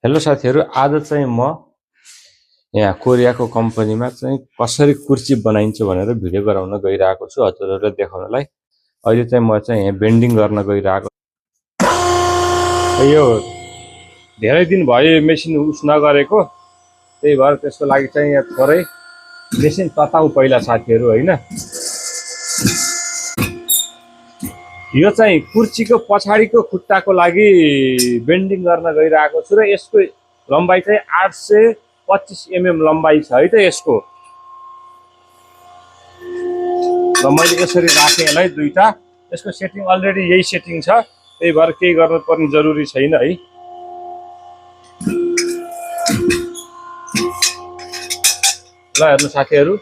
Hello साथीहरु, आज चाहिँ म यहाँ कोरियाको कम्पनीमा चाहिँ कसरी कुर्सी बनाइन्छ भनेर भिडियो गराउन गइरहेको छु हजुरहरुलाई देखाउनलाई। अहिले चाहिँ म चाहिँ यहाँ बेन्डिङ गर्न गइरहेको छु। यो धेरै दिन भयो मेसिन उस नगरेको, त्यही भएर त्यसको लागि चाहिँ यहाँ थोरै मेसिन तताउ पहिला साथीहरु हैन। यो चाहिँ कुर्सीको पछाडीको खुट्टाको लागि बेन्डिङ गर्न गइरहेको छु र यसको लम्बाइ चाहिँ 825 mm लम्बाइ छ है त यसको। र मैले यसरी राखेँ यसलाई दुईटा। यसको सेटिङ अलरेडी यही सेटिङ छ, त्यही भएर केही गर्न पर्ने जरुरी छैन है। ल हेर्नु साथीहरु,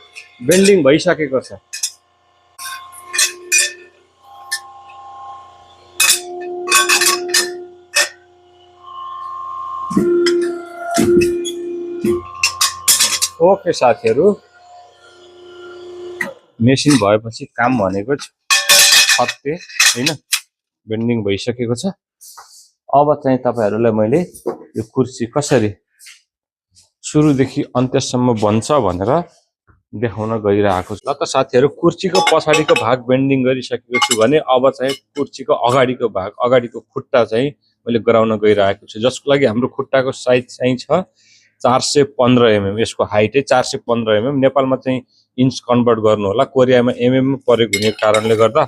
बेन्डिङ भइसकेको छ। ओके साथीहरु, मेसिन भएपछि काम भनेको छत्ते हैन, बेन्डिङ भइसकेको छ। अब चाहिँ तपाईहरुलाई मैले यो कुर्सी कसरी सुरुदेखि अन्त्यसम्म बन्छ भनेर देखाउन गइरहेको छु। ल त साथीहरु, कुर्सीको पछाडीको भाग बेन्डिङ गरिसकेको छु भने अब चाहिँ कुर्सीको अगाडिको भाग, अगाडिको खुट्टा चाहिँ मैले गराउन गइरहेको छु, जसको लागि हाम्रो खुट्टाको साइज चाहिँ छ 415 mm। यसको हाइट है 415 mm। नेपालमा चाहिँ इन्च कन्भर्ट गर्नु होला, कोरियामा mm परेको हुने कारणले गर्दा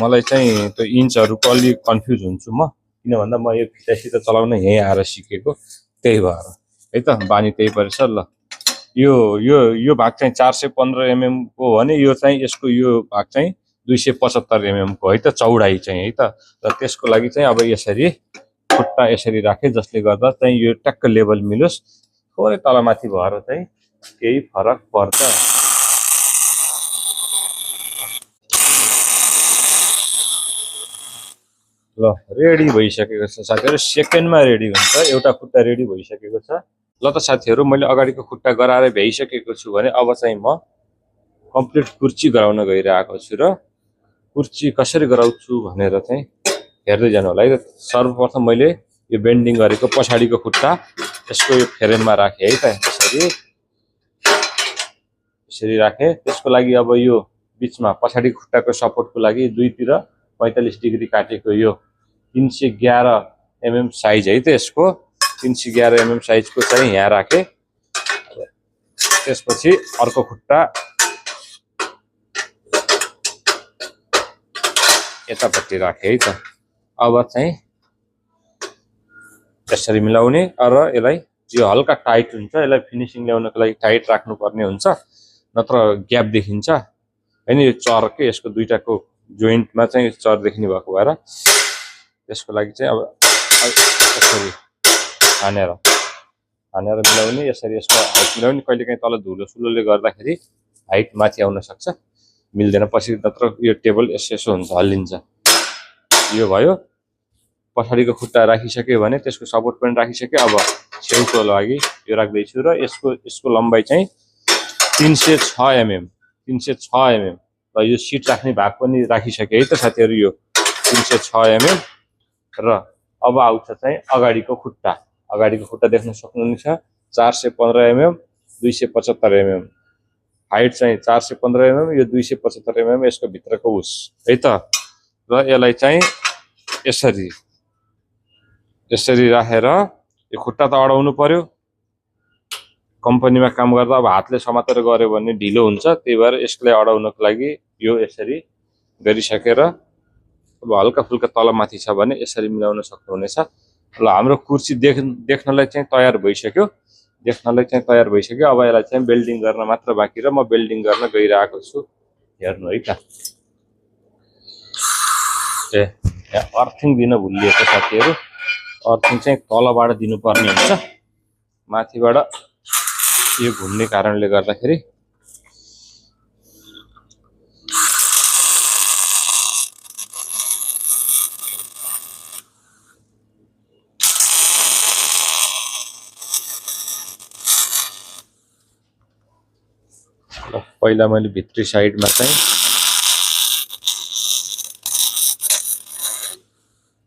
मलाई चाहिँ त्यो इन्चहरुको अलि कन्फ्युज हुन्छु म, किन भन्दा म यो फिटासित चलाउन यही आएर सिकेको, त्यही भएर है त बानी त्यही परेछ। ल यो यो यो भाग चाहिँ 415 mm को हो भने यो चाहिँ यसको यो भाग चाहिँ 275 mm को है त, चौडाइ चाहिँ है त। र त्यसको लागि चाहिँ अब यसरी खुट्टा यसरी राखे, जसले गर्दा चाहिँ यो टक्क लेभल मिलोस्। थोरै तलमाथि भएर चाहिँ केही फरक पर्छ। ल रेडी भइसकेको छ साथीहरु, सेकेन्डमा रेडी हुन्छ। एउटा खुट्टा रेडी भइसकेको छ। ल त साथीहरु, मैले अगाडिको खुट्टा गराएर भ्याइसकेको छु भने अब चाहिँ म कम्प्लिट कुर्सी गराउन गइरहेको छु। र कुर्सी कसरी गराउँछु भनेर चाहिँ हेर्दै जानु होला है। सर्वप्रथम मैले यो बेन्डिङ गरेको पछाडीको खुट्टा यसको यो फ्रेममा राखे है त, यसरी राखे। त्यसको लागि अब यो बीचमा पछाडी खुट्टाको सपोर्टको लागि दुईतिर 45 डिग्री काटेको यो 311 mm साइज है त यसको, 311 mm साइजको चाहिँ यहाँ राखे। त्यसपछि अर्को खुट्टा यतापट्टि राखे है त। अब चाहिँ यसरी मिलाउने र यसलाई यो हल्का टाइट हुन्छ, यसलाई फिनिशिङ ल्याउनको लागि टाइट राख्नु पर्ने हुन्छ, नत्र ग्याप देखिन्छ हैन। यो चर के यसको दुईटाको जोइन्टमा चाहिँ चर देखिने भएको भएर त्यसको लागि चाहिँ अब यसरी हानेर मिलाउने, यसरी यसको हाइट मिलाउने। कहिलेकाहीँ तल धुलो सुलोले गर्दाखेरि हाइट माथि आउन सक्छ, मिल्दैन पछि, नत्र यो टेबल यसो हुन्छ, हल्लिन्छ। यो भयो। पछाडीको खुट्टा राखिसक्यो भने त्यसको सपोर्ट पनि राखिसक्यो। अब छेउको लागि यो राख्दैछु र यसको लम्बाइ चाहिँ 306 mm, 306 mm। र यो सिट राख्ने भाग पनि राखिसके है त साथीहरु, यो 306 mm। र अब आउँछ चाहिँ अगाडिको खुट्टा। अगाडिको खुट्टा देख्न सक्नुहुन्छ 415 mm, 275 mm। हाइट चाहिँ 415 mm, यो 275 mm यसको भित्रको उस है त। र यसलाई चाहिँ यसरी राखेर यो खुट्टा त अडाउनु पर्यो। कम्पनीमा काम गर्दा अब हातले समातेर गर्यो भने ढिलो हुन्छ, त्यही भएर यसलाई अडाउनको लागि यो यसरी गरिसकेर अब हल्का फुल्का तलमाथि छ भने यसरी मिलाउन सक्नुहुनेछ। ल हाम्रो कुर्सी देख्नलाई चाहिँ तयार भइसक्यो, अब यसलाई चाहिँ बेल्डिङ गर्न मात्र बाँकी र म बेल्डिङ गर्न गइरहेको छु। हेर्नु है त। यहाँ अर्थिङ दिन भुलिएको साथीहरु, अर्थिङ चाहिँ तलबाट दिनुपर्ने हुन्छ, माथिबाट यो घुम्ने कारणले गर्दाखेरि। पहिला मैले भित्री साइडमा चाहिँ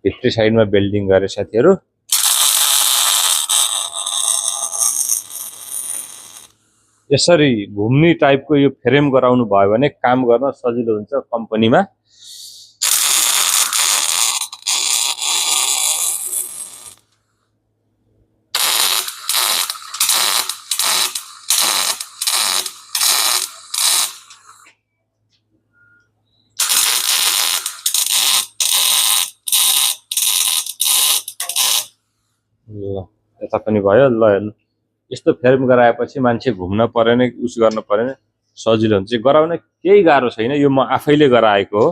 भित्री साइडमा बेल्डिङ गरे साथीहरु। यसरी घुम्ने टाइपको यो फ्रेम गराउनु भयो भने काम गर्न सजिलो हुन्छ कम्पनीमा। ल यता पनि भयो। ल हेर्नु यस्तो फ्रेम गराएपछि मान्छे घुम्न परेन, उस गर्न परेन, सजिलो हुन्छ। गराउन केही गाह्रो छैन, यो म आफैले गराएको हो।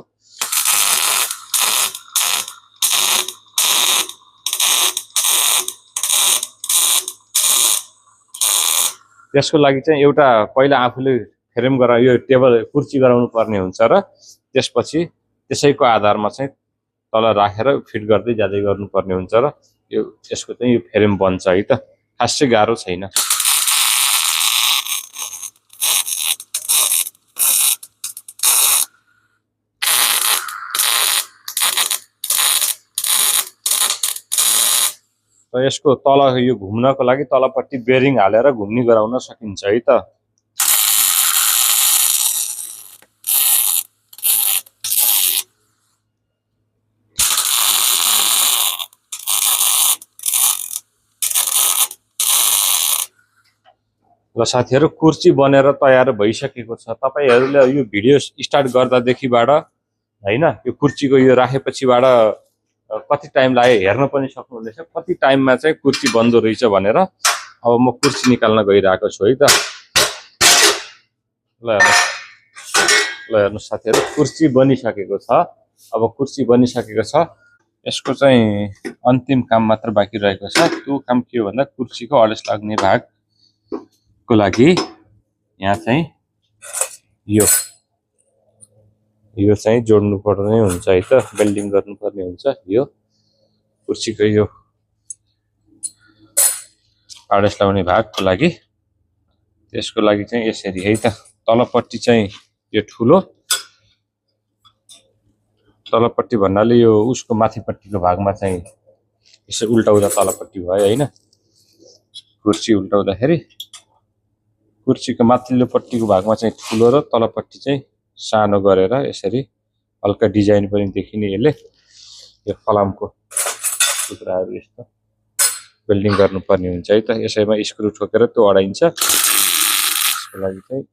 त्यसको लागि चाहिँ एउटा पहिला आफूले फ्रेम गरा यो टेबल कुर्सी गराउनु पर्ने हुन्छ र त्यसपछि त्यसैको आधारमा चाहिँ तल राखेर फिट गर्दै जाँदै गर्नुपर्ने हुन्छ र यो यसको चाहिँ यो फ्रेम बन्छ है त। खासै गाह्रो छैन। र यसको तल यो घुम्नको लागि तलपट्टि बेरिङ हालेर घुम्ने गराउन सकिन्छ है त। ल साथीहरु कुर्सी बनेर तयार भइसकेको छ। तपाईहरुले यो भिडियो स्टार्ट गर्दादेखिबाट हैन यो कुर्सीको यो राखेपछिबाट कति टाइम लाग्यो हेर्न पनि सक्नुहुनेछ, कति टाइममा चाहिँ कुर्सी बन्दो रहेछ भनेर। अब म कुर्सी निकाल्न गइरहेको छु है त। ल हेर्नु साथीहरु कुर्सी बनिसकेको छ। अब कुर्सी बनिसकेको छ, यसको चाहिँ अन्तिम काम मात्र बाँकी रहेको छ। त्यो काम के हो भन्दा कुर्सीको अडेस लाग्ने भाग को लागि यहाँ चाहिँ यो चाहिँ जोड्नु पर्ने हुन्छ है त, वेल्डिङ गर्नुपर्ने हुन्छ। यो कुर्सीको यो अडेस लगाउने भागको लागि, त्यसको लागि चाहिँ यसरी है त। तलपट्टि चाहिँ यो ठुलो, तलपट्टि भन्नाले यो उसको माथिपट्टिको भागमा चाहिँ यसो उल्टाउँदा तलपट्टि भयो हैन। कुर्सी उल्टाउँदाखेरि कुर्सीको माथिल्लो पट्टिको भागमा चाहिँ ठुलो र तलपट्टि चाहिँ सानो गरेर यसरी हल्का डिजाइन पनि देखिने यसले यो फलामको टुक्राहरू यस्तो वेल्डिङ गर्नुपर्ने हुन्छ है त। यसैमा स्क्रु ठोकेर त्यो अडाइन्छ। त्यसको लागि चाहिँ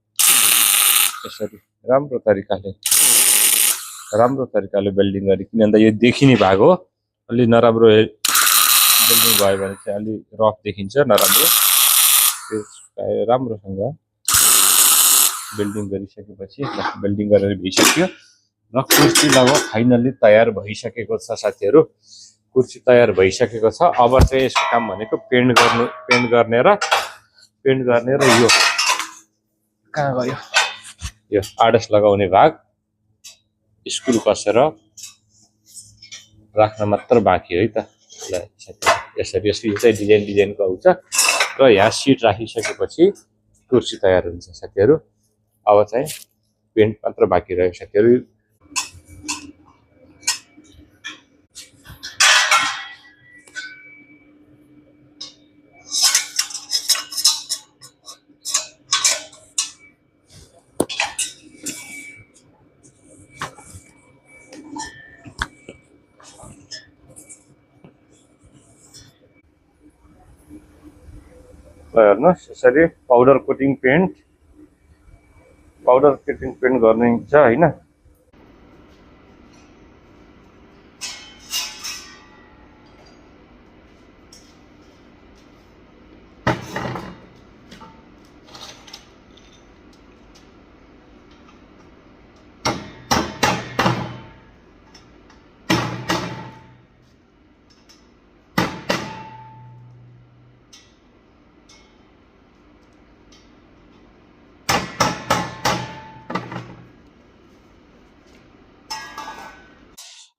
यसरी राम्रो तरिकाले वेल्डिङ गरिकन अन्त यो देखिने भाग हो। अलि नराम्रो वेल्डिङ भयो भने चाहिँ अलि रफ देखिन्छ, नराम्रो। राम्रोसँग वेल्डिङ गरिसकेपछि वेल्डिङ गरेर भइसक्यो र कुर्सी लगभग फाइनल्ली तयार भइसकेको छ साथीहरु। कुर्सी तयार भइसकेको छ। अब चाहिँ यसको काम भनेको पेन्ट गर्ने र यो कहाँ गयो यो आडस लगाउने भाग स्क्रू कसेर राख्न मात्र बाँकी है त। ल यसरी यो चाहिँ डिजाइनको आउँछ र यहाँ सिट राखिसकेपछि कुर्सी तयार हुन्छ साथीहरु। अब चाहिँ पेन्ट मात्र बाँकी रह्यो साथीहरु। हेर्नुस् यसरी पाउडर कोटिङ पेन्ट गर्ने छ हैन।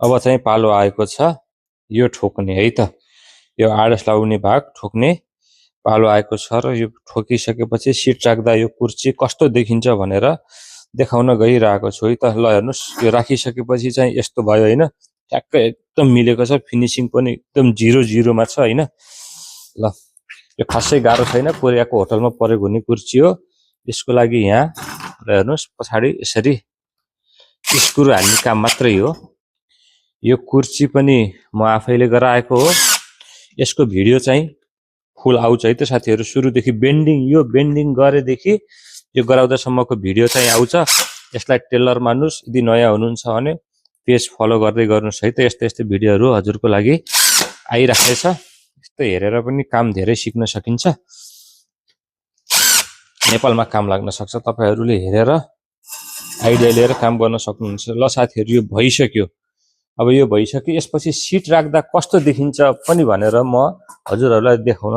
अब चाहिँ पालो आएको छ यो ठोक्ने है त। यो आडस लगाउने भाग ठोक्ने पालो आएको छ र यो ठोकिसकेपछि सिट राख्दा यो कुर्सी कस्तो देखिन्छ भनेर देखाउन गइरहेको छु है त। ल हेर्नुस् यो राखिसकेपछि चाहिँ यस्तो भयो हैन। ठ्याक्कै एकदम मिलेको छ, फिनिशिङ पनि एकदम 0-0 मा छ हैन। ल यो खासै गाह्रो छैन, कोरियाको होटलमा प्रयोग हुने कुर्सी हो। यसको लागि यहाँ हेर्नुस् पछाडि यसरी स्क्रु हाल्ने काम मात्रै हो। यो कुर्सी पनि म आफैले गराएको हो। यसको भिडियो चाहिँ फुल आउँछ है त साथीहरु। सुरुदेखि यो बेन्डिङ गरेदेखि यो गराउँदासम्मको भिडियो चाहिँ आउँछ। यसलाई टेलर मान्नुस्। यदि नयाँ हुनुहुन्छ भने पेज फलो गर्दै गर्नुस् है त। यस्तै भिडियोहरु हजुरको लागि आइराखेको छ। यस्तो हेरेर पनि काम धेरै सिक्न सकिन्छ। नेपालमा काम लाग्न सक्छ। तपाईहरुले हेरेर आइडिया लिएर काम गर्न सक्नुहुन्छ। ल साथीहरु यो भइसक्यो। अब यो भइसक्यो। यसपछि सिट राख्दा कस्तो देखिन्छ पनि भनेर म हजुरहरुलाई देखाउन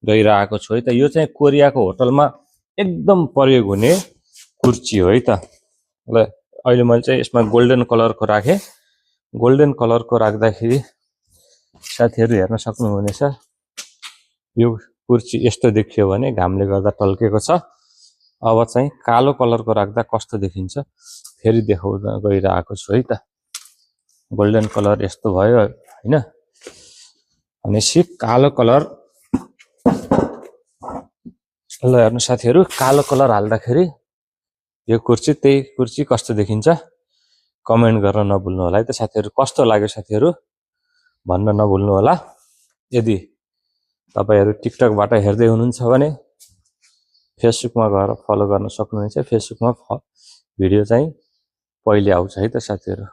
गइरहेको छु है त। यो चाहिँ कोरियाको होटलमा एकदम प्रयोग हुने कुर्सी हो है त। ल अहिले मैले चाहिँ यसमा गोल्डन कलरको राखे। गोल्डन कलरको राख्दाखेरि साथीहरु हेर्न सक्नुहुनेछ। यो कुर्सी यस्तो देखियो भने घामले गर्दा टल्केको छ। अब चाहिँ कालो कलरको राख्दा कस्तो देखिन्छ फेरि देखाउन गइरहेको छु है त। गोल्डन कलर यस्तो भयो हैन। भनेपछि कालो कलर ल हेर्नु साथीहरु कालो कलर हाल्दाखेरि यो कुर्सी कस्तो देखिन्छ कमेन्ट गर्न नभुल्नु होला है त साथीहरु। कस्तो लाग्यो साथीहरु भन्न नभुल्नु होला। यदि तपाईहरु टिकटकबाट हेर्दै हुनुहुन्छ भने फेसबुकमा गएर फलो गर्न सक्नुहुन्छ। फेसबुकमा भिडियो चाहिँ पहिले आउँछ है त साथीहरु।